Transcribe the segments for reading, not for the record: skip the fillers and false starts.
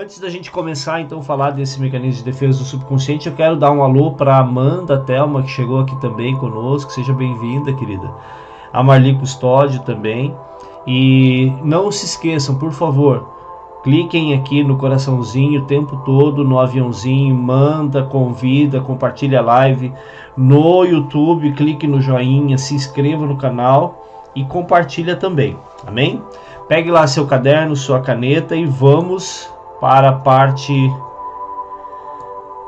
Antes da gente começar então a falar desse mecanismo de defesa do subconsciente, eu quero dar um alô para a Amanda Thelma, que chegou aqui também conosco. Seja bem-vinda, querida. A Marli Custódio também. E não se esqueçam, por favor, cliquem aqui no coraçãozinho o tempo todo, no aviãozinho, manda, convida, compartilha a live. No YouTube, clique no joinha, se inscreva no canal e compartilha também, amém? Pegue lá seu caderno, sua caneta e vamos para a parte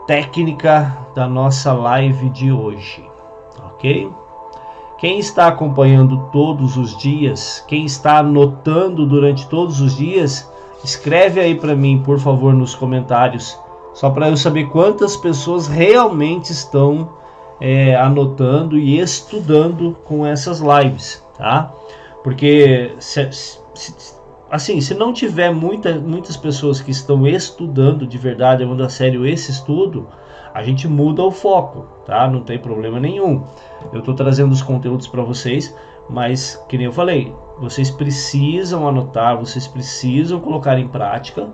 técnica da nossa live de hoje, ok? Quem está acompanhando todos os dias, quem está anotando durante todos os dias, escreve aí para mim, por favor, nos comentários, só para eu saber quantas pessoas realmente estão anotando e estudando com essas lives, tá? Porque se não tiver muitas pessoas que estão estudando de verdade, levando a sério esse estudo, a gente muda o foco, tá? Não tem problema nenhum. Eu estou trazendo os conteúdos para vocês, mas, que nem eu falei, vocês precisam anotar, vocês precisam colocar em prática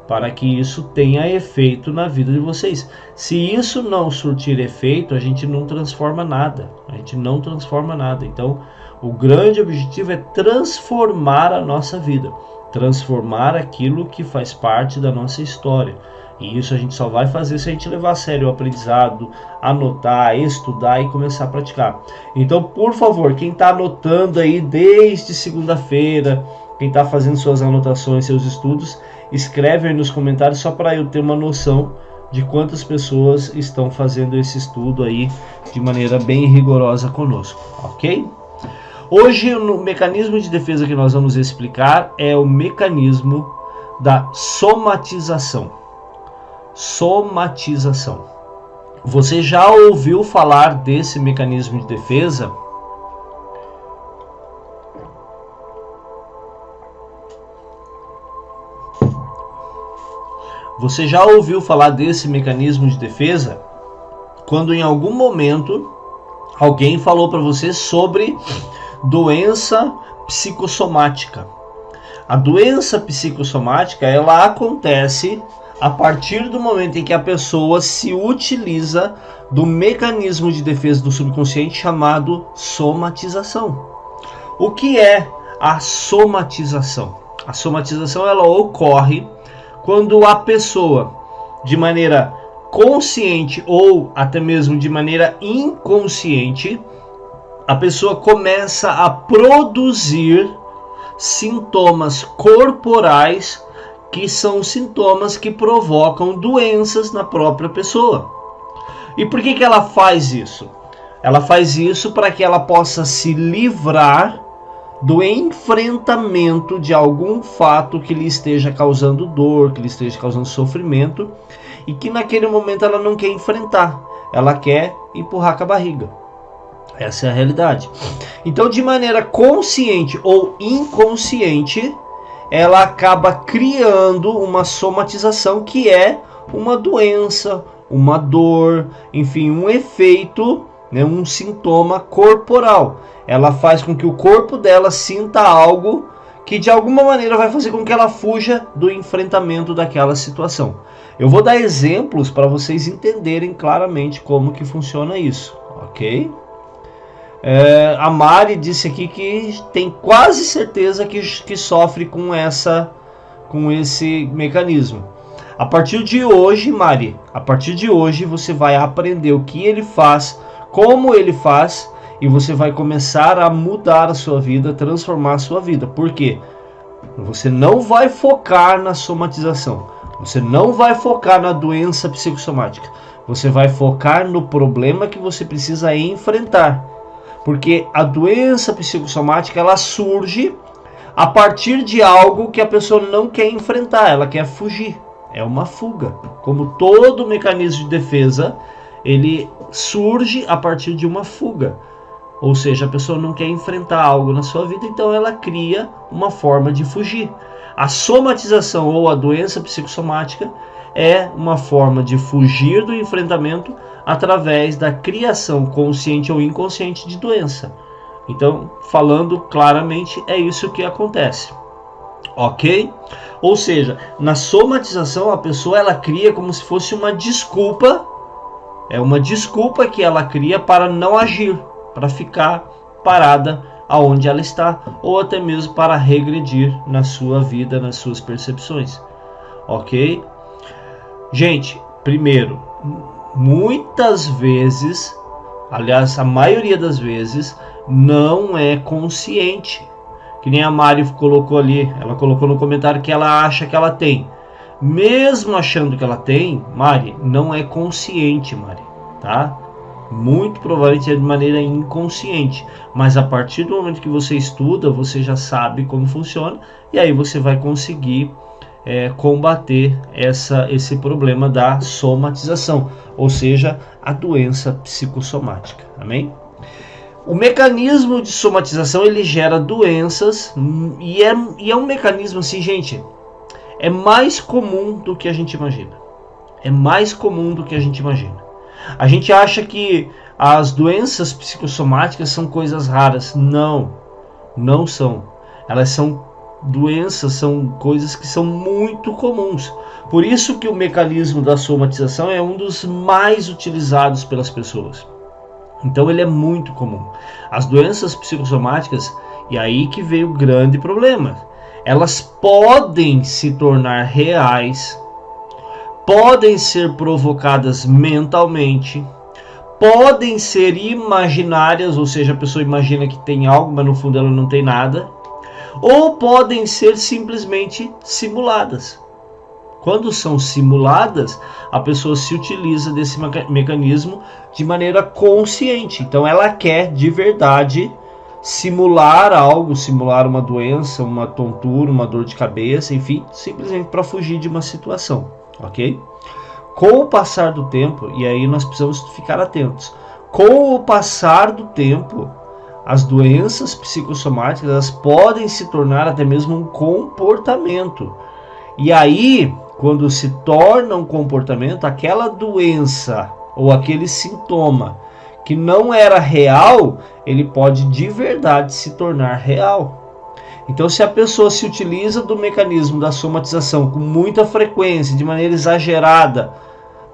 para que isso tenha efeito na vida de vocês. Se isso não surtir efeito, a gente não transforma nada. A gente não transforma nada. Então, o grande objetivo é transformar a nossa vida, transformar aquilo que faz parte da nossa história. E isso a gente só vai fazer se a gente levar a sério o aprendizado, anotar, estudar e começar a praticar. Então, por favor, quem está anotando aí desde segunda-feira, quem está fazendo suas anotações, seus estudos, escreve aí nos comentários só para eu ter uma noção de quantas pessoas estão fazendo esse estudo aí de maneira bem rigorosa conosco, ok? Hoje, o mecanismo de defesa que nós vamos explicar é o mecanismo da somatização. Somatização. Você já ouviu falar desse mecanismo de defesa? Você já ouviu falar desse mecanismo de defesa? Quando em algum momento alguém falou para você sobre doença psicossomática. A doença psicossomática, ela acontece a partir do momento em que a pessoa se utiliza do mecanismo de defesa do subconsciente chamado somatização. O que é a somatização? A somatização, ela ocorre quando a pessoa, de maneira consciente ou até mesmo de maneira inconsciente, a pessoa começa a produzir sintomas corporais que são sintomas que provocam doenças na própria pessoa. E por que ela faz isso? Ela faz isso para que ela possa se livrar do enfrentamento de algum fato que lhe esteja causando dor, que lhe esteja causando sofrimento, e que naquele momento ela não quer enfrentar, ela quer empurrar com a barriga. Essa é a realidade. Então, de maneira consciente ou inconsciente, ela acaba criando uma somatização que é uma doença, uma dor, enfim, um efeito, né, um sintoma corporal. Ela faz com que o corpo dela sinta algo que de alguma maneira vai fazer com que ela fuja do enfrentamento daquela situação. Eu vou dar exemplos para vocês entenderem claramente como que funciona isso, ok? A Mari disse aqui que tem quase certeza que sofre com esse mecanismo. A partir de hoje, Mari, você vai aprender o que ele faz, como ele faz, e você vai começar a mudar a sua vida, transformar a sua vida. Por quê? Você não vai focar na somatização, você não vai focar na doença psicossomática, você vai focar no problema que você precisa enfrentar. Porque a doença psicossomática, ela surge a partir de algo que a pessoa não quer enfrentar, ela quer fugir. É uma fuga. Como todo mecanismo de defesa, ele surge a partir de uma fuga. Ou seja, a pessoa não quer enfrentar algo na sua vida, então ela cria uma forma de fugir. A somatização ou a doença psicossomática é uma forma de fugir do enfrentamento através da criação consciente ou inconsciente de doença. Então, falando claramente, é isso que acontece. ok? Ou seja, na somatização a pessoa ela cria como se fosse uma desculpa, é uma desculpa que ela cria para não agir, para ficar parada aonde ela está, ou até mesmo para regredir na sua vida, nas suas percepções, ok? Gente, primeiro, muitas vezes, aliás, a maioria das vezes, não é consciente. Que nem a Mari colocou ali, ela colocou no comentário que ela acha que ela tem. Mesmo achando que ela tem, Mari, não é consciente, Mari, tá? Muito provavelmente é de maneira inconsciente. Mas a partir do momento que você estuda, você já sabe como funciona. E aí você vai conseguir combater esse problema da somatização. Ou seja, a doença psicossomática. Amém? O mecanismo de somatização ele gera doenças e é um mecanismo assim, gente, é mais comum do que a gente imagina. É mais comum do que a gente imagina. A gente acha que as doenças psicossomáticas são coisas raras. Não, não são. Elas são doenças, são coisas que são muito comuns. Por isso que o mecanismo da somatização é um dos mais utilizados pelas pessoas. Então ele é muito comum. As doenças psicossomáticas, e aí que veio o grande problema. Elas podem se tornar reais, podem ser provocadas mentalmente, podem ser imaginárias, ou seja, a pessoa imagina que tem algo, mas no fundo ela não tem nada, ou podem ser simplesmente simuladas. Quando são simuladas, a pessoa se utiliza desse mecanismo de maneira consciente. Então ela quer de verdade simular algo, simular uma doença, uma tontura, uma dor de cabeça, enfim, simplesmente para fugir de uma situação, ok? Com o passar do tempo, e aí nós precisamos ficar atentos, com o passar do tempo, as doenças psicossomáticas elas podem se tornar até mesmo um comportamento. E aí, quando se torna um comportamento, aquela doença ou aquele sintoma que não era real, ele pode de verdade se tornar real. Então, se a pessoa se utiliza do mecanismo da somatização com muita frequência, de maneira exagerada,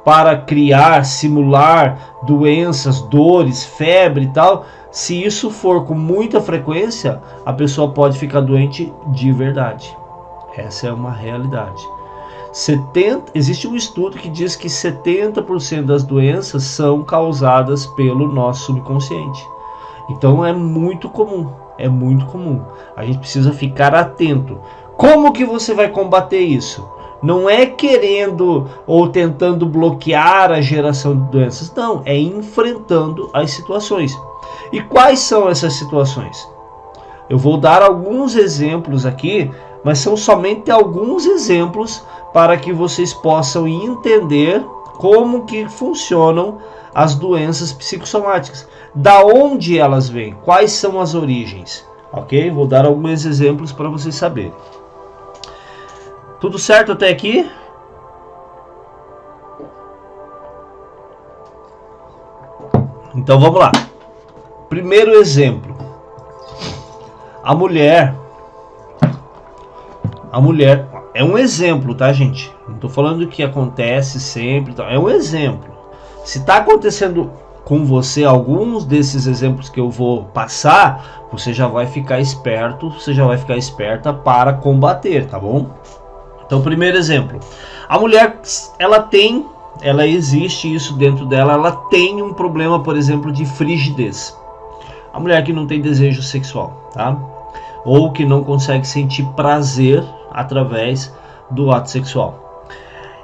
para criar, simular doenças, dores, febre e tal, se isso for com muita frequência, a pessoa pode ficar doente de verdade. Essa é uma realidade. Existe um estudo que diz que 70% das doenças são causadas pelo nosso subconsciente. Então é muito comum, é muito comum. A gente precisa ficar atento. Como que você vai combater isso? Não é querendo ou tentando bloquear a geração de doenças, não, é enfrentando as situações. E quais são essas situações? Eu vou dar alguns exemplos aqui, mas são somente alguns exemplos para que vocês possam entender como que funcionam as doenças psicossomáticas. Da onde elas vêm? Quais são as origens? Ok? Vou dar alguns exemplos para vocês saberem. Tudo certo até aqui? Então vamos lá. Primeiro exemplo. A mulher é um exemplo, tá, gente? Não estou falando que acontece sempre, é um exemplo. Se está acontecendo com você alguns desses exemplos que eu vou passar, você já vai ficar esperto, você já vai ficar esperta para combater, tá bom? Então, primeiro exemplo. A mulher, ela existe isso dentro dela, ela tem um problema, por exemplo, de frigidez. A mulher que não tem desejo sexual, tá? Ou que não consegue sentir prazer através do ato sexual.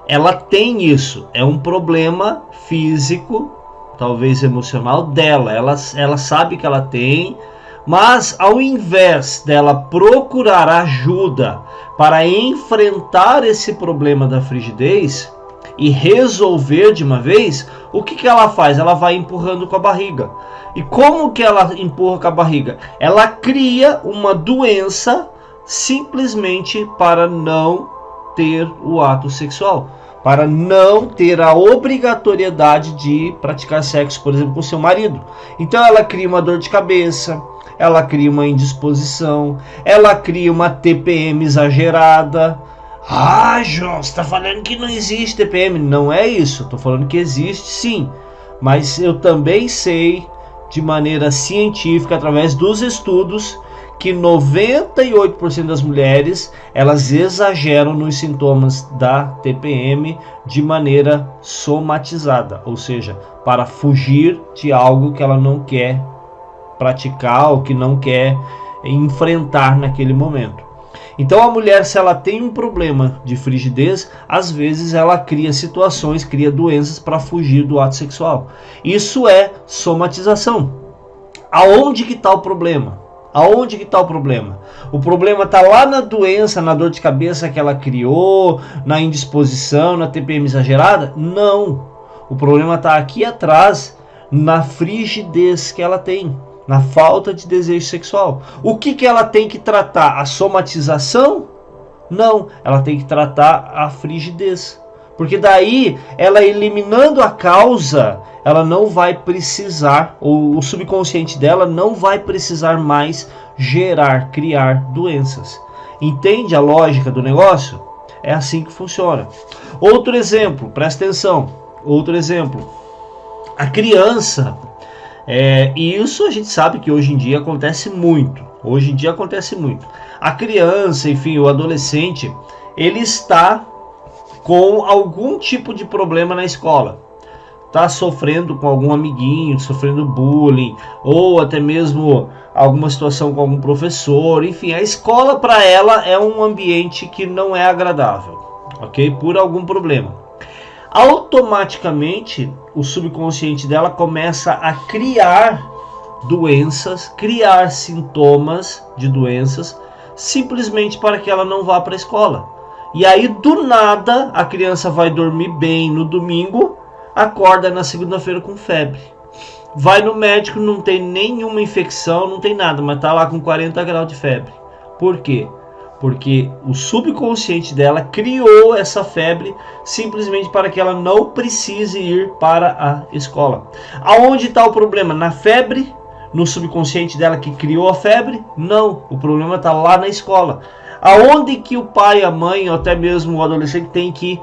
Ela tem isso, é um problema físico, talvez emocional dela. Ela sabe que ela tem, mas ao invés dela procurar ajuda para enfrentar esse problema da frigidez e resolver de uma vez, o que ela faz? Ela vai empurrando com a barriga. E como que ela empurra com a barriga? Ela cria uma doença simplesmente para não ter o ato sexual, para não ter a obrigatoriedade de praticar sexo, por exemplo, com seu marido. Então ela cria uma dor de cabeça, ela cria uma indisposição, ela cria uma TPM exagerada. Ah, João, você está falando que não existe TPM. Não é isso, estou falando que existe sim. Mas eu também sei, de maneira científica, através dos estudos, que 98% das mulheres, elas exageram nos sintomas da TPM de maneira somatizada, ou seja, para fugir de algo que ela não quer praticar ou que não quer enfrentar naquele momento. Então a mulher, se ela tem um problema de frigidez, às vezes ela cria situações, cria doenças para fugir do ato sexual. Isso é somatização. Aonde que está o problema? Aonde que está o problema? O problema está lá na doença, na dor de cabeça que ela criou, na indisposição, na TPM exagerada? Não. O problema está aqui atrás, na frigidez que ela tem, na falta de desejo sexual. O que ela tem que tratar? A somatização? Não, ela tem que tratar a frigidez. Porque daí, ela eliminando a causa, ela não vai precisar, ou o subconsciente dela não vai precisar mais criar doenças. Entende a lógica do negócio? É assim que funciona. Outro exemplo, presta atenção. Outro exemplo. A criança, e isso a gente sabe que hoje em dia acontece muito. Hoje em dia acontece muito. A criança, enfim, o adolescente, ele está com algum tipo de problema na escola. Está sofrendo com algum amiguinho, sofrendo bullying, ou até mesmo alguma situação com algum professor. Enfim, a escola para ela é um ambiente que não é agradável, ok? Por algum problema. Automaticamente, o subconsciente dela começa a criar doenças, criar sintomas de doenças, simplesmente para que ela não vá para a escola. E aí, do nada, a criança vai dormir bem no domingo, acorda na segunda-feira com febre. Vai no médico, não tem nenhuma infecção, não tem nada, mas está lá com 40 graus de febre. Por quê? Porque o subconsciente dela criou essa febre simplesmente para que ela não precise ir para a escola. Aonde está o problema? Na febre? No subconsciente dela que criou a febre? Não, o problema está lá na escola. Aonde que o pai, a mãe, ou até mesmo o adolescente tem que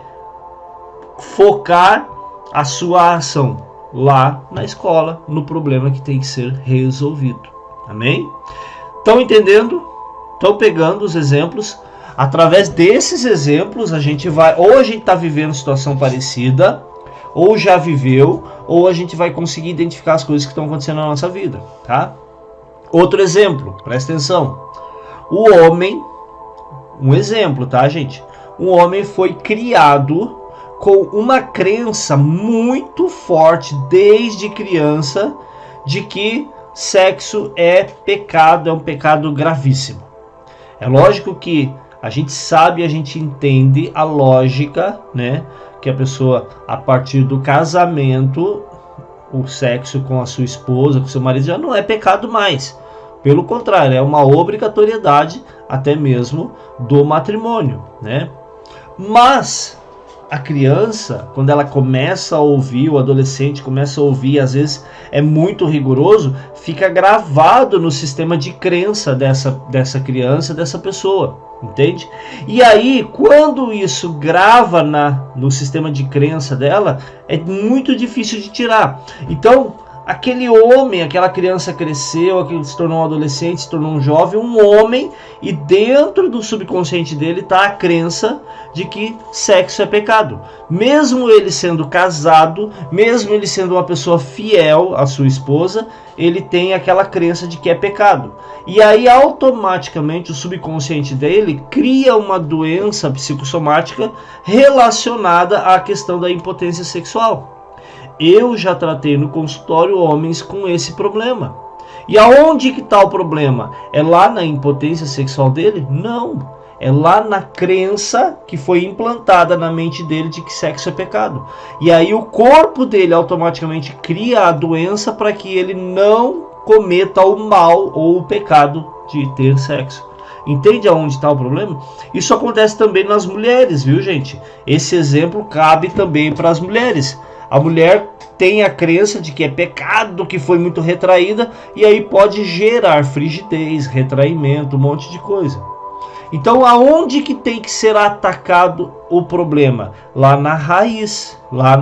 focar a sua ação? Lá na escola, no problema que tem que ser resolvido. Amém? Estão entendendo? Estão pegando os exemplos? Através desses exemplos, a gente vai, ou a gente está vivendo situação parecida, ou já viveu, ou a gente vai conseguir identificar as coisas que estão acontecendo na nossa vida, tá? Outro exemplo, presta atenção. O homem, um exemplo, tá, gente? Um homem foi criado com uma crença muito forte desde criança de que sexo é pecado, é um pecado gravíssimo. É lógico que a gente sabe, a gente entende a lógica, né? Que a pessoa, a partir do casamento, o sexo com a sua esposa, com seu marido, já não é pecado mais. Pelo contrário, é uma obrigatoriedade até mesmo do matrimônio, né? Mas a criança, quando ela começa a ouvir, o adolescente começa a ouvir, às vezes é muito rigoroso, fica gravado no sistema de crença dessa criança, dessa pessoa, entende? E aí, quando isso grava no sistema de crença dela, é muito difícil de tirar. Então, aquele homem, aquela criança cresceu, aquele se tornou um adolescente, se tornou um jovem, um homem, e dentro do subconsciente dele está a crença de que sexo é pecado. Mesmo ele sendo casado, mesmo ele sendo uma pessoa fiel à sua esposa, ele tem aquela crença de que é pecado. E aí automaticamente o subconsciente dele cria uma doença psicossomática relacionada à questão da impotência sexual. Eu já tratei no consultório homens com esse problema. E aonde que está o problema? É lá na impotência sexual dele? Não. É lá na crença que foi implantada na mente dele de que sexo é pecado. E aí o corpo dele automaticamente cria a doença para que ele não cometa o mal ou o pecado de ter sexo. Entende aonde está o problema? Isso acontece também nas mulheres, viu, gente? Esse exemplo cabe também para as mulheres. A mulher tem a crença de que é pecado, que foi muito retraída, e aí pode gerar frigidez, retraimento, um monte de coisa. Então, aonde que tem que ser atacado o problema? Lá na raiz, lá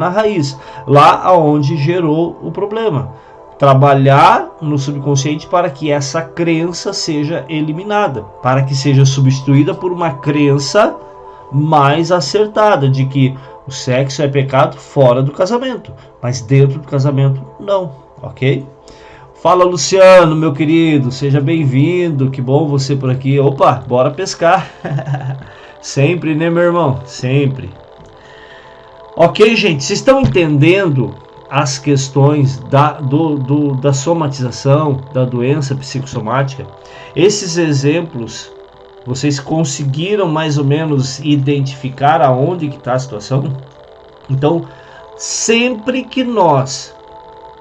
aonde gerou o problema. Trabalhar no subconsciente para que essa crença seja eliminada, para que seja substituída por uma crença mais acertada de que o sexo é pecado fora do casamento, mas dentro do casamento não, ok? Fala, Luciano, meu querido, seja bem-vindo, que bom você por aqui. Opa, bora pescar. Sempre, né, meu irmão? Sempre. Ok, gente, vocês estão entendendo as questões da somatização, da doença psicossomática? Esses exemplos, vocês conseguiram mais ou menos identificar aonde que está a situação? Então, sempre que nós,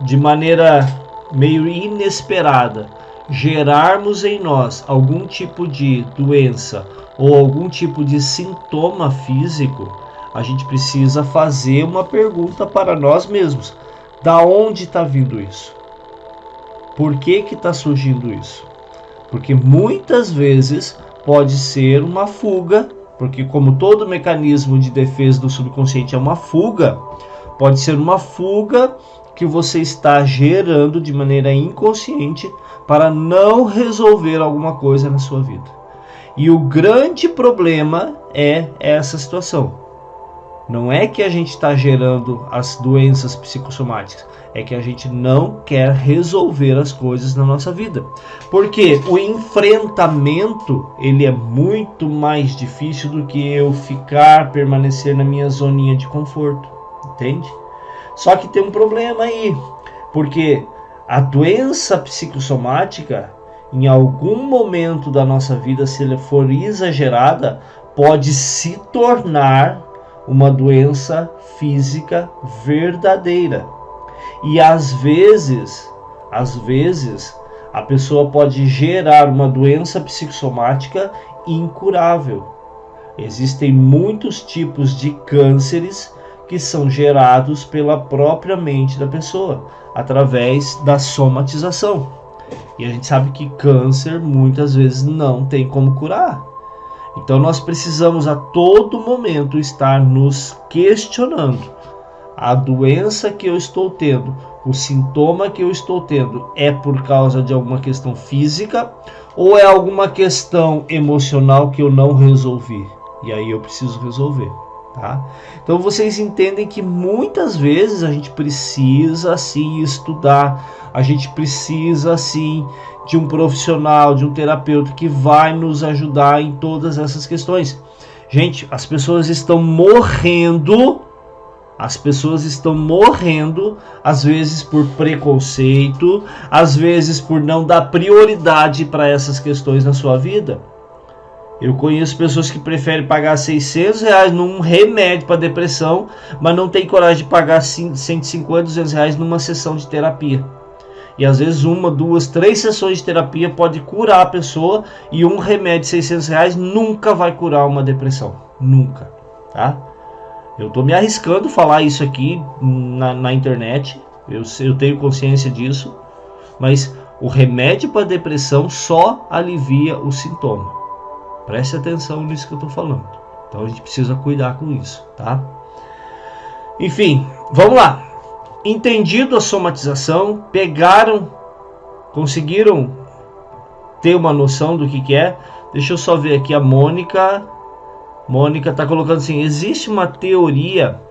de maneira meio inesperada, gerarmos em nós algum tipo de doença ou algum tipo de sintoma físico, a gente precisa fazer uma pergunta para nós mesmos. Da onde está vindo isso? Por que está surgindo isso? Porque muitas vezes pode ser uma fuga, porque como todo mecanismo de defesa do subconsciente é uma fuga, pode ser uma fuga que você está gerando de maneira inconsciente para não resolver alguma coisa na sua vida. E o grande problema é essa situação. Não é que a gente está gerando as doenças psicossomáticas, é que a gente não quer resolver as coisas na nossa vida. Porque o enfrentamento, ele é muito mais difícil do que eu permanecer na minha zoninha de conforto, entende? Só que tem um problema aí, porque a doença psicossomática, em algum momento da nossa vida, se ela for exagerada, pode se tornar uma doença física verdadeira. E às vezes, a pessoa pode gerar uma doença psicossomática incurável. Existem muitos tipos de cânceres que são gerados pela própria mente da pessoa, através da somatização. E a gente sabe que câncer muitas vezes não tem como curar. Então nós precisamos a todo momento estar nos questionando. A doença que eu estou tendo, o sintoma que eu estou tendo é por causa de alguma questão física ou é alguma questão emocional que eu não resolvi? E aí eu preciso resolver. Tá? Então vocês entendem que muitas vezes a gente precisa sim estudar, a gente precisa sim de um profissional, de um terapeuta que vai nos ajudar em todas essas questões. Gente, as pessoas estão morrendo, às vezes por preconceito, às vezes por não dar prioridade para essas questões na sua vida. Eu conheço pessoas que preferem pagar R$600 num remédio para depressão, mas não tem coragem de pagar R$150, R$200 numa sessão de terapia. E às vezes 1, 2, 3 sessões de terapia pode curar a pessoa e um remédio de R$600 nunca vai curar uma depressão. Nunca. Tá? Eu estou me arriscando a falar isso aqui na internet. Eu tenho consciência disso. Mas o remédio para depressão só alivia o sintoma. Preste atenção nisso que eu estou falando. Então a gente precisa cuidar com isso, tá? Enfim, vamos lá. Entendido a somatização, conseguiram ter uma noção do que é? Deixa eu só ver aqui a Mônica. Mônica está colocando assim: existe uma teoria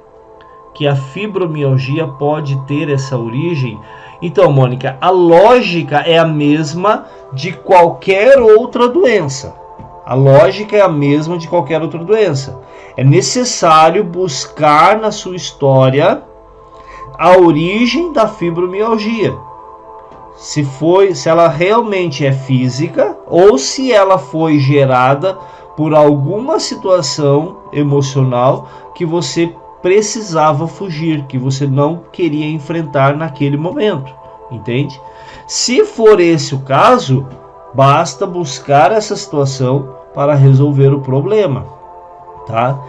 que a fibromialgia pode ter essa origem? Então, Mônica, a lógica é a mesma de qualquer outra doença. A lógica é a mesma de qualquer outra doença. É necessário buscar na sua história a origem da fibromialgia. Se ela realmente é física ou se ela foi gerada por alguma situação emocional que você precisava fugir, que você não queria enfrentar naquele momento. Entende? Se for esse o caso, basta buscar essa situação para resolver o problema, tá?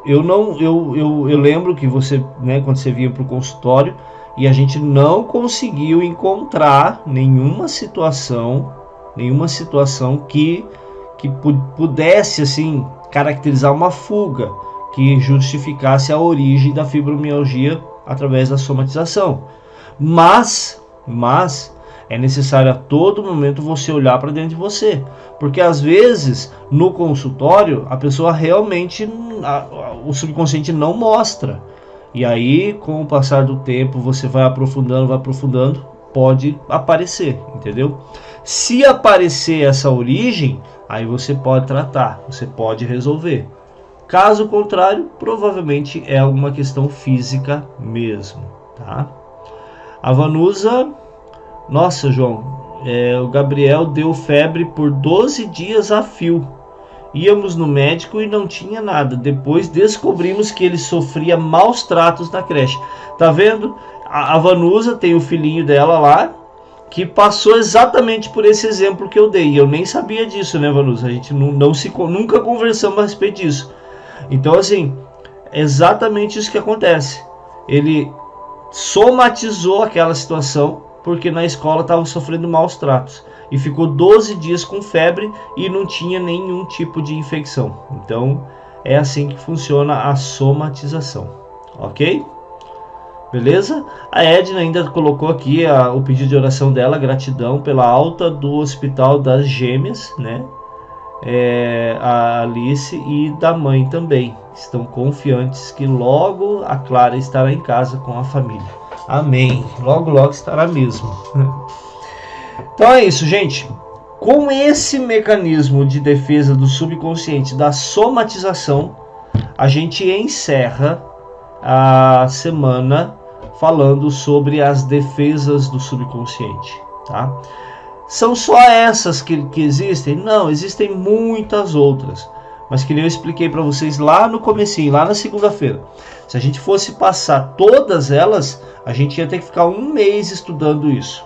eu lembro que você, né, quando você vinha para o consultório, e a gente não conseguiu encontrar nenhuma situação que pudesse assim caracterizar uma fuga que justificasse a origem da fibromialgia através da somatização. Mas é necessário a todo momento você olhar para dentro de você, porque às vezes no consultório a pessoa realmente, o subconsciente não mostra, e aí com o passar do tempo você vai aprofundando, pode aparecer, entendeu? Se aparecer essa origem, aí você pode tratar, você pode resolver. Caso contrário, provavelmente é alguma questão física mesmo, tá? A Vanusa, nossa, João, o Gabriel deu febre por 12 dias a fio. Íamos no médico e não tinha nada. Depois descobrimos que ele sofria maus tratos na creche. Tá vendo? A Vanusa tem o filhinho dela lá, que passou exatamente por esse exemplo que eu dei. Eu nem sabia disso, né, Vanusa? A gente nunca conversamos a respeito disso. Então, assim, é exatamente isso que acontece. Ele somatizou aquela situação porque na escola estava sofrendo maus tratos e ficou 12 dias com febre e não tinha nenhum tipo de infecção. Então é assim que funciona a somatização, ok? Beleza? A Edna ainda colocou aqui o pedido de oração dela, gratidão pela alta do Hospital das Gêmeas, né? A Alice e da mãe também estão confiantes que logo a Clara estará em casa com a família. Amém. Logo estará mesmo. Então é isso, gente. Com esse mecanismo de defesa do subconsciente, da somatização, a gente encerra a semana falando sobre as defesas do subconsciente, tá? São só essas que existem? Não, existem muitas outras. Mas que nem eu expliquei para vocês lá no comecinho, lá na segunda-feira. Se a gente fosse passar todas elas, a gente ia ter que ficar um mês estudando isso,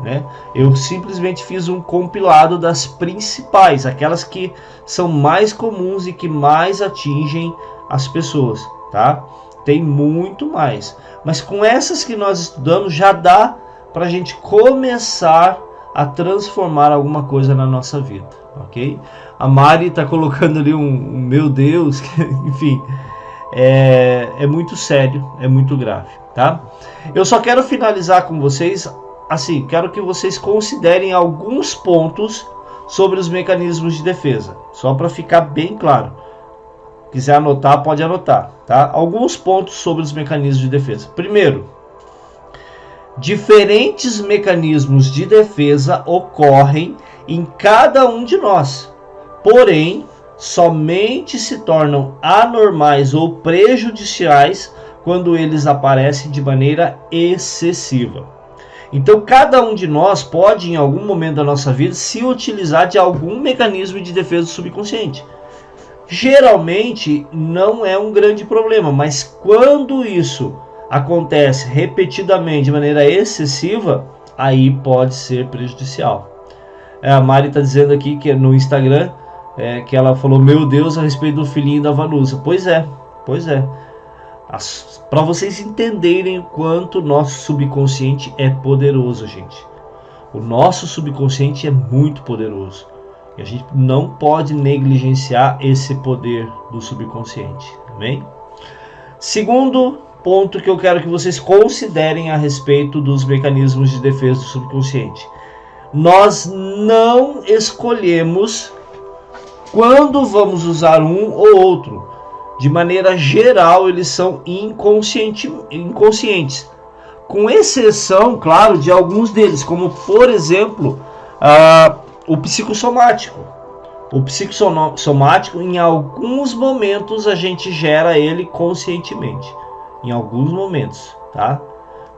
né? Eu simplesmente fiz um compilado das principais, aquelas que são mais comuns e que mais atingem as pessoas, tá? Tem muito mais. Mas com essas que nós estudamos, já dá para a gente começar a transformar alguma coisa na nossa vida, ok? A Mari está colocando ali um meu Deus, enfim, é muito sério, é muito grave, tá? Eu só quero finalizar com vocês, assim, quero que vocês considerem alguns pontos sobre os mecanismos de defesa, só para ficar bem claro. Quiser anotar, pode anotar, tá? Alguns pontos sobre os mecanismos de defesa. Primeiro, diferentes mecanismos de defesa ocorrem em cada um de nós, porém, somente se tornam anormais ou prejudiciais quando eles aparecem de maneira excessiva. Então, cada um de nós pode, em algum momento da nossa vida, se utilizar de algum mecanismo de defesa do subconsciente. Geralmente, não é um grande problema, mas quando isso acontece repetidamente de maneira excessiva, aí pode ser prejudicial. A Mari está dizendo aqui que no Instagram que ela falou, meu Deus, a respeito do filhinho da Vanusa. Pois é. Para vocês entenderem o quanto o nosso subconsciente é poderoso, gente. O nosso subconsciente é muito poderoso. E a gente não pode negligenciar esse poder do subconsciente. Amém? Segundo ponto que eu quero que vocês considerem a respeito dos mecanismos de defesa do subconsciente. Nós não escolhemos quando vamos usar um ou outro. De maneira geral, eles são inconscientes. Com exceção, claro, de alguns deles, como por exemplo, o psicossomático. O psicossomático, em alguns momentos, a gente gera ele conscientemente. Em alguns momentos, tá?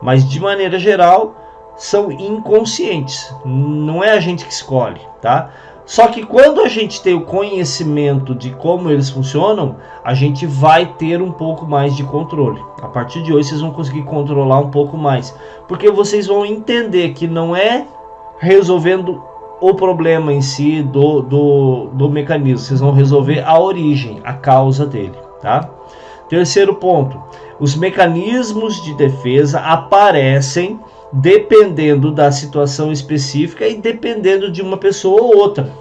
Mas de maneira geral, são inconscientes. Não é a gente que escolhe, tá? Só que quando a gente tem o conhecimento de como eles funcionam, a gente vai ter um pouco mais de controle. A partir de hoje vocês vão conseguir controlar um pouco mais. Porque vocês vão entender que não é resolvendo o problema em si do mecanismo. Vocês vão resolver a origem, a causa dele, tá? Terceiro ponto, os mecanismos de defesa aparecem dependendo da situação específica e dependendo de uma pessoa ou outra.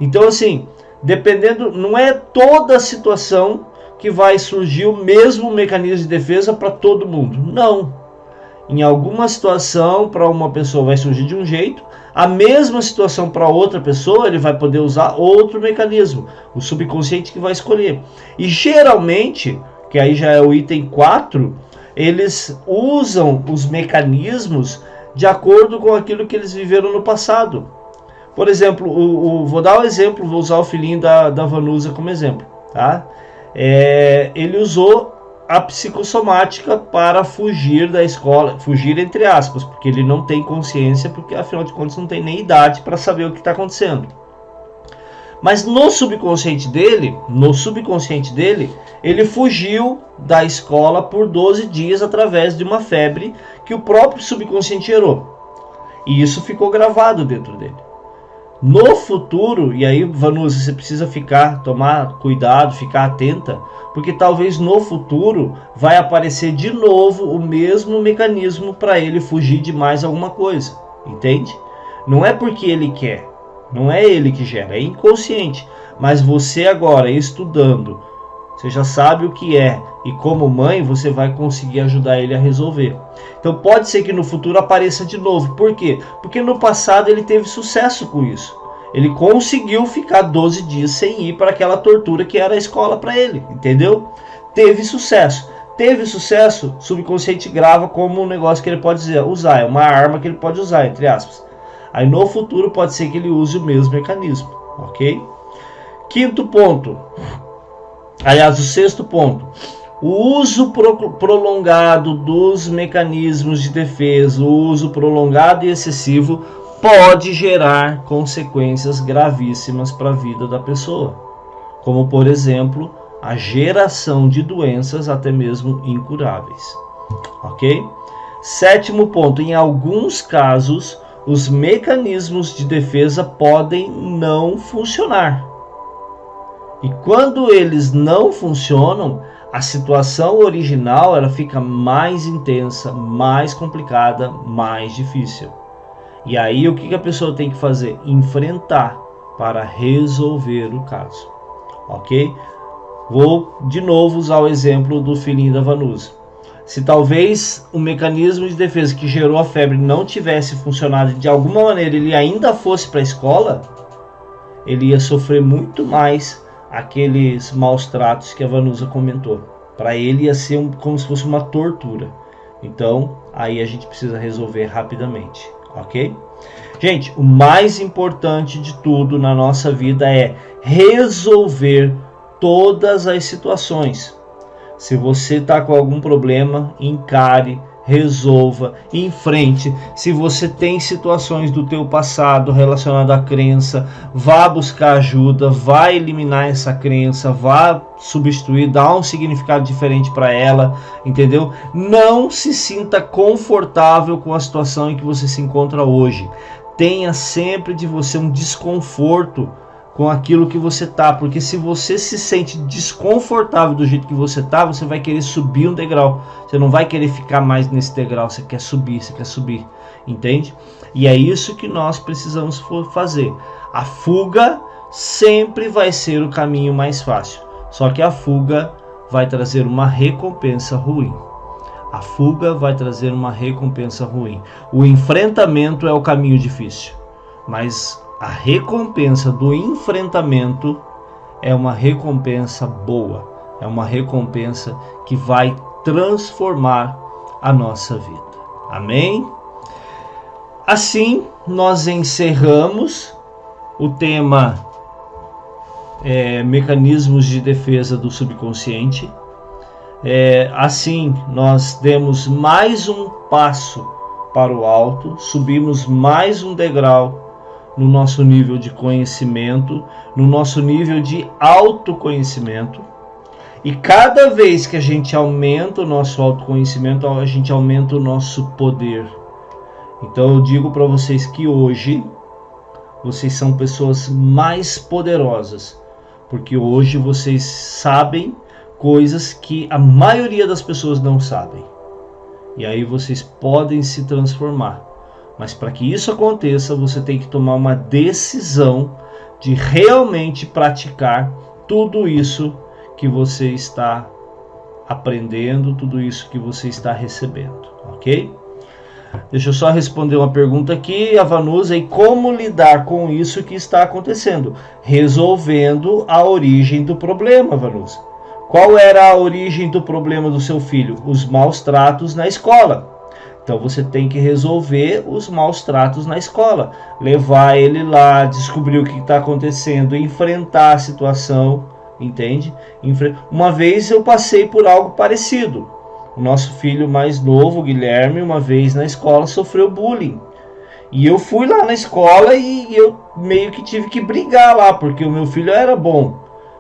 Então, assim, dependendo, não é toda a situação que vai surgir o mesmo mecanismo de defesa para todo mundo. Não. Em alguma situação, para uma pessoa vai surgir de um jeito, a mesma situação para outra pessoa, ele vai poder usar outro mecanismo, o subconsciente que vai escolher. E geralmente, que aí já é o item 4, eles usam os mecanismos de acordo com aquilo que eles viveram no passado. Por exemplo, vou dar um exemplo, vou usar o filhinho da Vanusa como exemplo, tá? Ele usou a psicossomática para fugir da escola, fugir entre aspas, porque ele não tem consciência, porque afinal de contas não tem nem idade para saber o que está acontecendo. Mas no subconsciente dele, ele fugiu da escola por 12 dias através de uma febre que o próprio subconsciente gerou. E isso ficou gravado dentro dele. No futuro, e aí, Vanusa, você precisa tomar cuidado, ficar atenta, porque talvez no futuro vai aparecer de novo o mesmo mecanismo para ele fugir de mais alguma coisa, entende? Não é porque ele quer, não é ele que gera, é inconsciente, mas você agora estudando, você já sabe o que é, e como mãe você vai conseguir ajudar ele a resolver. Então pode ser que no futuro apareça de novo. Por quê? Porque no passado ele teve sucesso com isso. Ele conseguiu ficar 12 dias sem ir para aquela tortura que era a escola para ele, entendeu? Teve sucesso. Teve sucesso, subconsciente grava como um negócio que ele pode usar, é uma arma que ele pode usar, entre aspas. Aí no futuro pode ser que ele use o mesmo mecanismo, ok? Quinto ponto. Aliás, o sexto ponto, o uso prolongado dos mecanismos de defesa, o uso prolongado e excessivo pode gerar consequências gravíssimas para a vida da pessoa, como por exemplo, a geração de doenças até mesmo incuráveis, ok? Sétimo ponto, em alguns casos, os mecanismos de defesa podem não funcionar. E quando eles não funcionam, a situação original ela fica mais intensa, mais complicada, mais difícil. E aí o que a pessoa tem que fazer? Enfrentar para resolver o caso. Ok? Vou de novo usar o exemplo do filhinho da Vanusa. Se talvez o mecanismo de defesa que gerou a febre não tivesse funcionado de alguma maneira, ele ainda fosse para a escola, ele ia sofrer muito mais aqueles maus tratos que a Vanusa comentou. Para ele ia ser como se fosse uma tortura. Então, aí a gente precisa resolver rapidamente, ok? Gente, o mais importante de tudo na nossa vida é resolver todas as situações. Se você está com algum problema, encare, resolva, enfrente. Se você tem situações do teu passado relacionado à crença, vá buscar ajuda, vá eliminar essa crença, vá substituir, dar um significado diferente para ela, entendeu? Não se sinta confortável com a situação em que você se encontra hoje. Tenha sempre de você um desconforto com aquilo que você tá, porque se você se sente desconfortável do jeito que você tá, você vai querer subir um degrau, você não vai querer ficar mais nesse degrau, você quer subir, entende? E é isso que nós precisamos fazer. A fuga sempre vai ser o caminho mais fácil, só que a fuga vai trazer uma recompensa ruim. A fuga vai trazer uma recompensa ruim. O enfrentamento é o caminho difícil, mas a recompensa do enfrentamento é uma recompensa boa, é uma recompensa que vai transformar a nossa vida. Amém? Assim, nós encerramos o tema mecanismos de defesa do subconsciente. Assim, nós demos mais um passo para o alto, subimos mais um degrau no nosso nível de conhecimento, no nosso nível de autoconhecimento. E cada vez que a gente aumenta o nosso autoconhecimento, a gente aumenta o nosso poder. Então eu digo para vocês que hoje vocês são pessoas mais poderosas, porque hoje vocês sabem coisas que a maioria das pessoas não sabem. E aí vocês podem se transformar. Mas para que isso aconteça, você tem que tomar uma decisão de realmente praticar tudo isso que você está aprendendo, tudo isso que você está recebendo, ok? Deixa eu só responder uma pergunta aqui, a Vanusa, e como lidar com isso que está acontecendo? Resolvendo a origem do problema, Vanusa. Qual era a origem do problema do seu filho? Os maus tratos na escola. Então você tem que resolver os maus tratos na escola, levar ele lá, descobrir o que está acontecendo, enfrentar a situação, entende? Uma vez eu passei por algo parecido. O nosso filho mais novo, Guilherme, uma vez na escola sofreu bullying. E eu fui lá na escola e eu meio que tive que brigar lá, porque o meu filho era bom.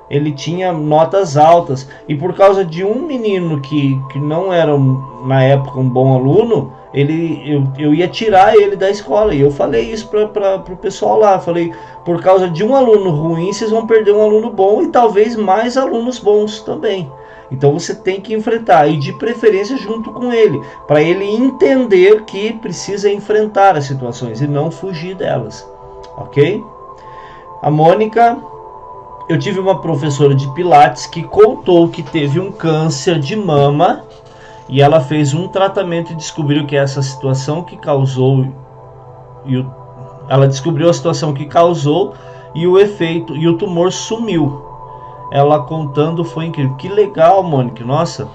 Ele tinha notas altas. E por causa de um menino que não era, na época, um bom aluno, eu ia tirar ele da escola. E eu falei isso para o pessoal lá. Falei, por causa de um aluno ruim, vocês vão perder um aluno bom e talvez mais alunos bons também. Então você tem que enfrentar, e de preferência junto com ele, para ele entender que precisa enfrentar as situações e não fugir delas, ok? A Mônica, eu tive uma professora de Pilates que contou que teve um câncer de mama e ela fez um tratamento e descobriu que essa situação que causou, ela descobriu a situação que causou e o efeito, e o tumor sumiu. Ela contando foi incrível. Que legal, Mônica. Nossa,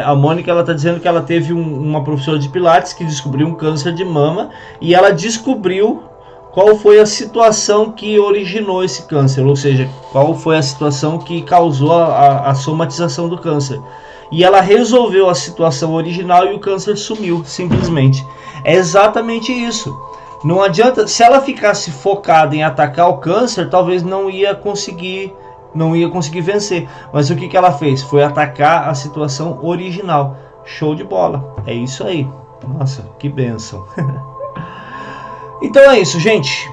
a Mônica, ela está dizendo que ela teve uma professora de Pilates que descobriu um câncer de mama e ela descobriu qual foi a situação que originou esse câncer, ou seja, qual foi a situação que causou a somatização do câncer. E ela resolveu a situação original e o câncer sumiu, simplesmente. É exatamente isso. Não adianta, se ela ficasse focada em atacar o câncer, talvez não ia conseguir vencer. Mas o que ela fez? Foi atacar a situação original. Show de bola. É isso aí. Nossa, que bênção. Então é isso, gente.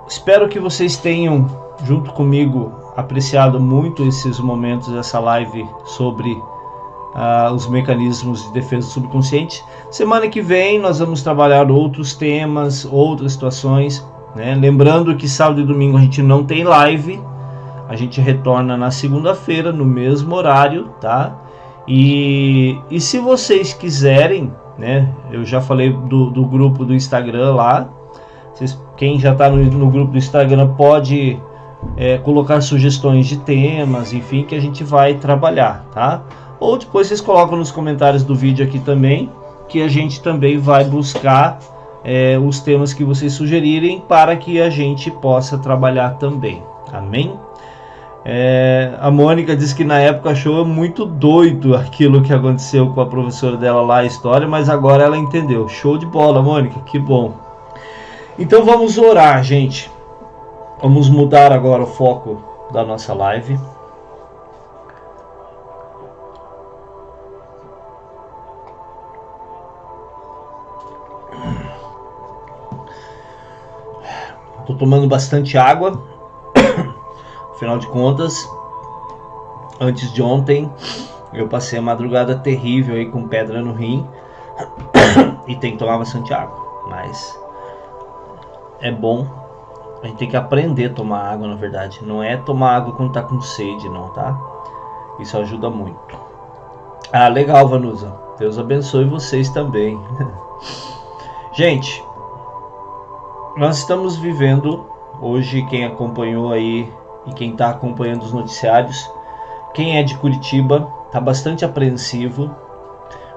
Espero que vocês tenham, junto comigo, apreciado muito esses momentos, essa live sobre os mecanismos de defesa subconsciente. Semana que vem nós vamos trabalhar outros temas, outras situações, né? Lembrando que sábado e domingo a gente não tem live. A gente retorna na segunda-feira, no mesmo horário, tá? E se vocês quiserem, né? Eu já falei do grupo do Instagram lá. Quem já está no grupo do Instagram pode colocar sugestões de temas, enfim, que a gente vai trabalhar, tá? Ou depois vocês colocam nos comentários do vídeo aqui também, que a gente também vai buscar os temas que vocês sugerirem para que a gente possa trabalhar também. Amém? A Mônica disse que na época achou muito doido aquilo que aconteceu com a professora dela lá, a história, mas agora ela entendeu. Show de bola, Mônica, que bom. Então vamos orar, gente. Vamos mudar agora o foco da nossa live. Estou tomando bastante água. Afinal de contas, antes de ontem, eu passei a madrugada terrível aí com pedra no rim e tem que tomar bastante água. Mas é bom, a gente tem que aprender a tomar água, na verdade. Não é tomar água quando tá com sede, não, tá? Isso ajuda muito. Ah, legal, Vanusa. Deus abençoe vocês também. Gente, nós estamos vivendo hoje, quem acompanhou aí e quem está acompanhando os noticiários, quem é de Curitiba está bastante apreensivo.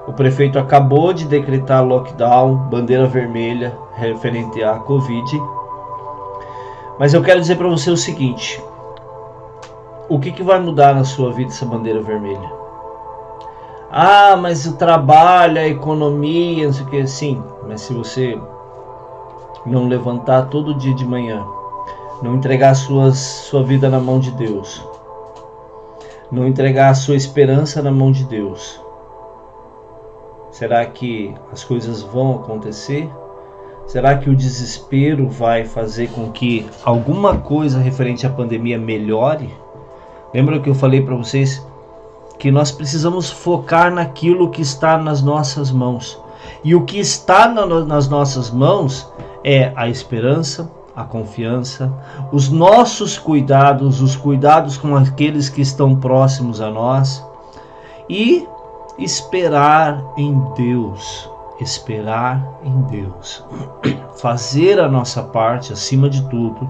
O prefeito acabou de decretar lockdown, bandeira vermelha, referente à Covid. Mas eu quero dizer para você o seguinte: o que vai mudar na sua vida essa bandeira vermelha? Ah, mas o trabalho, a economia, não sei o que. Sim, mas se você não levantar todo dia de manhã, não entregar sua vida na mão de Deus, não entregar a sua esperança na mão de Deus, será que as coisas vão acontecer? Será que o desespero vai fazer com que alguma coisa referente à pandemia melhore? Lembra que eu falei para vocês que nós precisamos focar naquilo que está nas nossas mãos. E o que está nas nossas mãos é a esperança, a confiança, os nossos cuidados, os cuidados com aqueles que estão próximos a nós e esperar em Deus. Esperar em Deus. Fazer a nossa parte acima de tudo.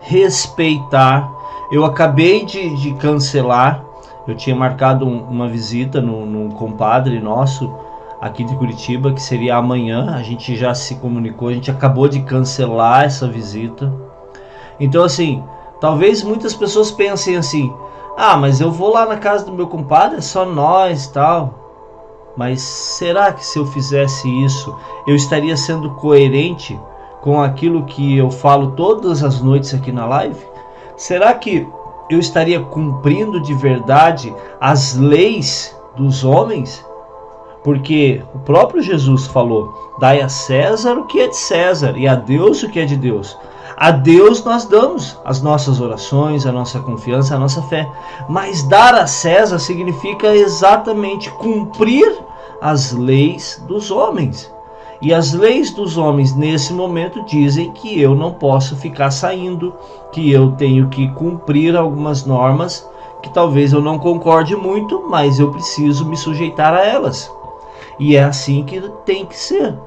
Respeitar. Eu acabei de cancelar. Eu tinha marcado uma visita num compadre nosso aqui de Curitiba, que seria amanhã. A gente já se comunicou, a gente acabou de cancelar essa visita. Então assim, talvez muitas pessoas pensem assim: ah, mas eu vou lá na casa do meu compadre, é só nós, tal. Mas será que se eu fizesse isso, eu estaria sendo coerente com aquilo que eu falo todas as noites aqui na live? Será que eu estaria cumprindo de verdade as leis dos homens? Porque o próprio Jesus falou: dai a César o que é de César e a Deus o que é de Deus. A Deus nós damos as nossas orações, a nossa confiança, a nossa fé. Mas dar a César significa exatamente cumprir as leis dos homens. E as leis dos homens nesse momento dizem que eu não posso ficar saindo, que eu tenho que cumprir algumas normas que talvez eu não concorde muito, mas eu preciso me sujeitar a elas. E é assim que tem que ser.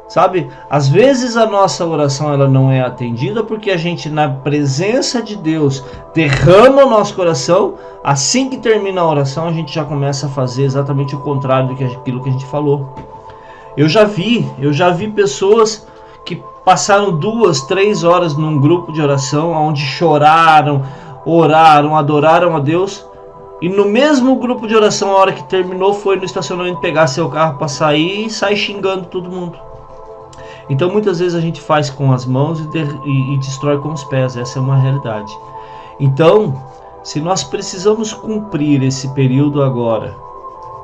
Sabe, às vezes a nossa oração ela não é atendida porque a gente, na presença de Deus, derrama o nosso coração. Assim que termina a oração, a gente já começa a fazer exatamente o contrário daquilo que a gente falou. Eu já vi pessoas que passaram 2, 3 horas num grupo de oração, onde choraram, oraram, adoraram a Deus. E no mesmo grupo de oração, a hora que terminou, foi no estacionamento pegar seu carro para sair e sair xingando todo mundo. Então muitas vezes a gente faz com as mãos e destrói com os pés. Essa é uma realidade. Então, se nós precisamos cumprir esse período agora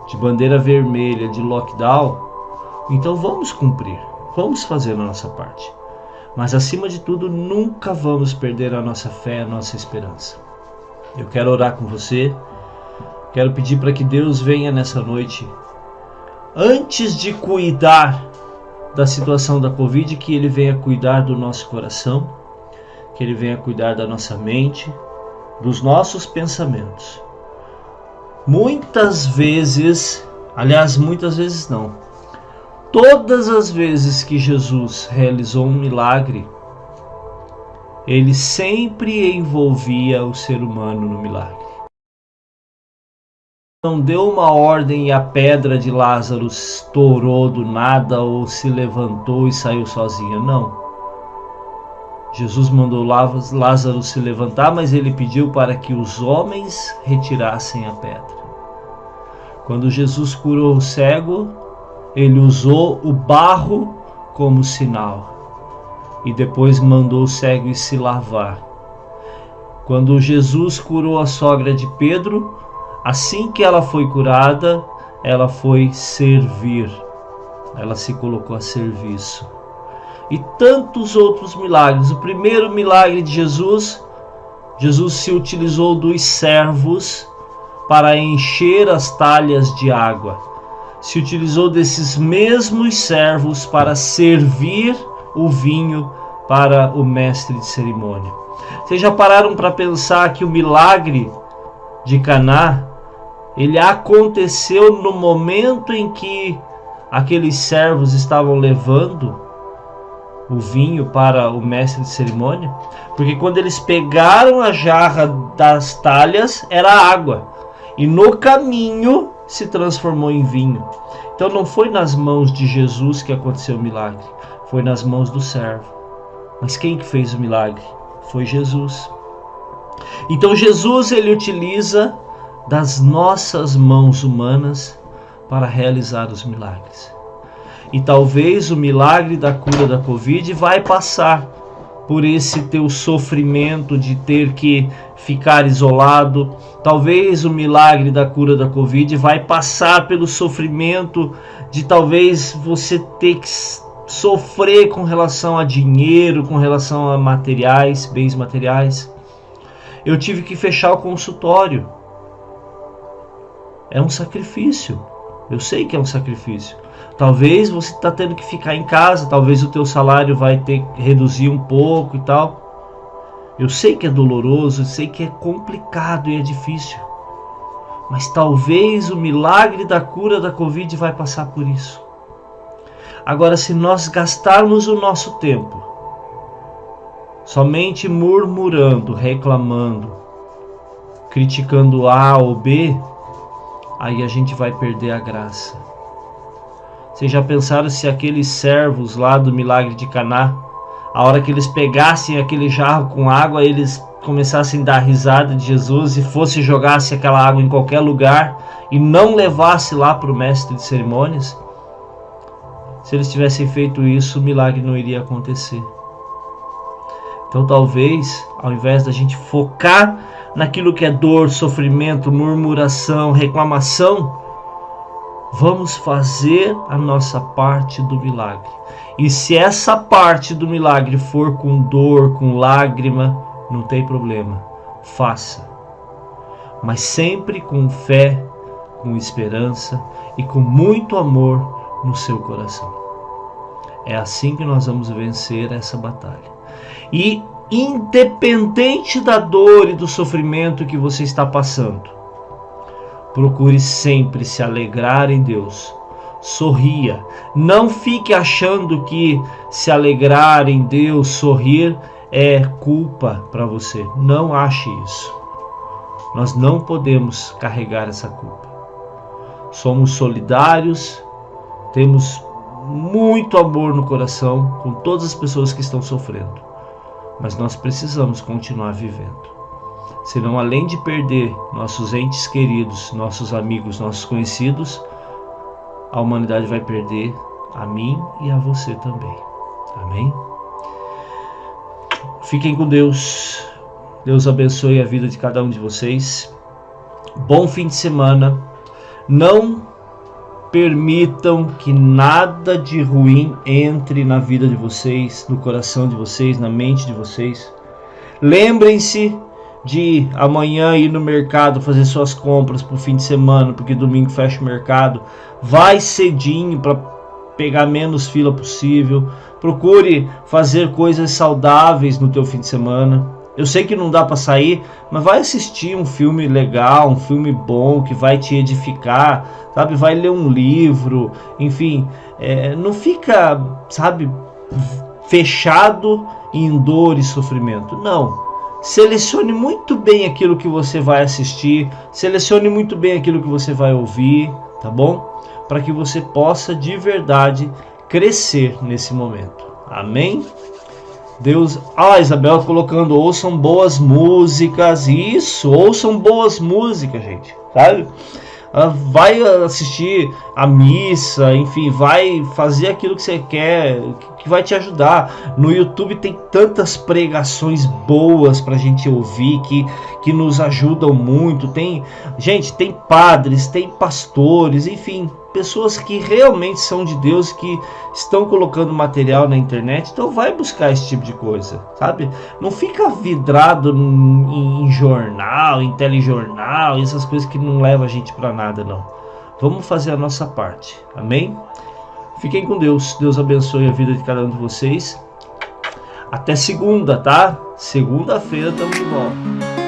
de bandeira vermelha, de lockdown, então vamos cumprir, vamos fazer a nossa parte. Mas acima de tudo, nunca vamos perder a nossa fé, a nossa esperança. Eu quero orar com você, quero pedir para que Deus venha nessa noite, antes de cuidar da situação da Covid, que Ele venha cuidar do nosso coração, que Ele venha cuidar da nossa mente, dos nossos pensamentos. Muitas vezes, aliás, muitas vezes não, todas as vezes que Jesus realizou um milagre, Ele sempre envolvia o ser humano no milagre. Não deu uma ordem e a pedra de Lázaro estourou do nada ou se levantou e saiu sozinha. Não. Jesus mandou Lázaro se levantar, mas ele pediu para que os homens retirassem a pedra. Quando Jesus curou o cego, ele usou o barro como sinal e depois mandou o cego se lavar. Quando Jesus curou a sogra de Pedro, assim que ela foi curada, ela foi servir. Ela se colocou a serviço. E tantos outros milagres. O primeiro milagre de Jesus, Jesus se utilizou dos servos para encher as talhas de água. Se utilizou desses mesmos servos para servir o vinho para o mestre de cerimônia. Vocês já pararam para pensar que o milagre de Caná, ele aconteceu no momento em que aqueles servos estavam levando o vinho para o mestre de cerimônia? Porque quando eles pegaram a jarra das talhas, era água, e no caminho se transformou em vinho. Então não foi nas mãos de Jesus que aconteceu o milagre, foi nas mãos do servo. Mas quem que fez o milagre? Foi Jesus. Então Jesus, ele utiliza das nossas mãos humanas para realizar os milagres. E talvez o milagre da cura da Covid vai passar por esse teu sofrimento de ter que ficar isolado. Talvez o milagre da cura da Covid vai passar pelo sofrimento de talvez você ter que sofrer com relação a dinheiro, com relação a materiais, bens materiais. Eu tive que fechar o consultório. É um sacrifício. Eu sei que é um sacrifício. Talvez você está tendo que ficar em casa, talvez o teu salário vai ter que reduzir um pouco e tal. Eu sei que é doloroso, eu sei que é complicado e é difícil. Mas talvez o milagre da cura da Covid vai passar por isso. Agora, se nós gastarmos o nosso tempo somente murmurando, reclamando, criticando A ou B, aí a gente vai perder a graça. Vocês já pensaram se aqueles servos lá do milagre de Caná, a hora que eles pegassem aquele jarro com água, eles começassem a dar risada de Jesus e fosse jogasse aquela água em qualquer lugar e não levasse lá para o mestre de cerimônias? Se eles tivessem feito isso, o milagre não iria acontecer. Então talvez, ao invés da gente focar naquilo que é dor, sofrimento, murmuração, reclamação, vamos fazer a nossa parte do milagre. E se essa parte do milagre for com dor, com lágrima, não tem problema, faça. Mas sempre com fé, com esperança e com muito amor no seu coração. É assim que nós vamos vencer essa batalha. E independente da dor e do sofrimento que você está passando, procure sempre se alegrar em Deus. Sorria. Não fique achando que se alegrar em Deus, sorrir, é culpa para você. Não ache isso. Nós não podemos carregar essa culpa. Somos solidários, temos muito amor no coração com todas as pessoas que estão sofrendo. Mas nós precisamos continuar vivendo. Senão, além de perder nossos entes queridos, nossos amigos, nossos conhecidos, a humanidade vai perder a mim e a você também. Amém? Fiquem com Deus. Deus abençoe a vida de cada um de vocês. Bom fim de semana. Não permitam que nada de ruim entre na vida de vocês, no coração de vocês, na mente de vocês. Lembrem-se de amanhã ir no mercado fazer suas compras para o fim de semana, porque domingo fecha o mercado. Vai cedinho para pegar menos fila possível. Procure fazer coisas saudáveis no teu fim de semana. Eu sei que não dá para sair, mas vai assistir um filme legal, um filme bom que vai te edificar, sabe? Vai ler um livro, enfim, não fica, sabe, fechado em dor e sofrimento. Não. Selecione muito bem aquilo que você vai assistir, selecione muito bem aquilo que você vai ouvir, tá bom? Para que você possa de verdade crescer nesse momento. Amém? Deus, Isabel colocando, ouçam boas músicas. Isso, ouçam boas músicas, gente, sabe? Vai assistir a missa, enfim, vai fazer aquilo que você quer, que vai te ajudar. No YouTube tem tantas pregações boas pra gente ouvir, que nos ajudam muito. Tem padres, tem pastores, enfim, pessoas que realmente são de Deus, que estão colocando material na internet. Então vai buscar esse tipo de coisa, sabe? Não fica vidrado em jornal, em telejornal, essas coisas que não levam a gente para nada, não. Vamos fazer a nossa parte, amém? Fiquem com Deus. Deus abençoe a vida de cada um de vocês. Até segunda, tá? Segunda-feira estamos de volta.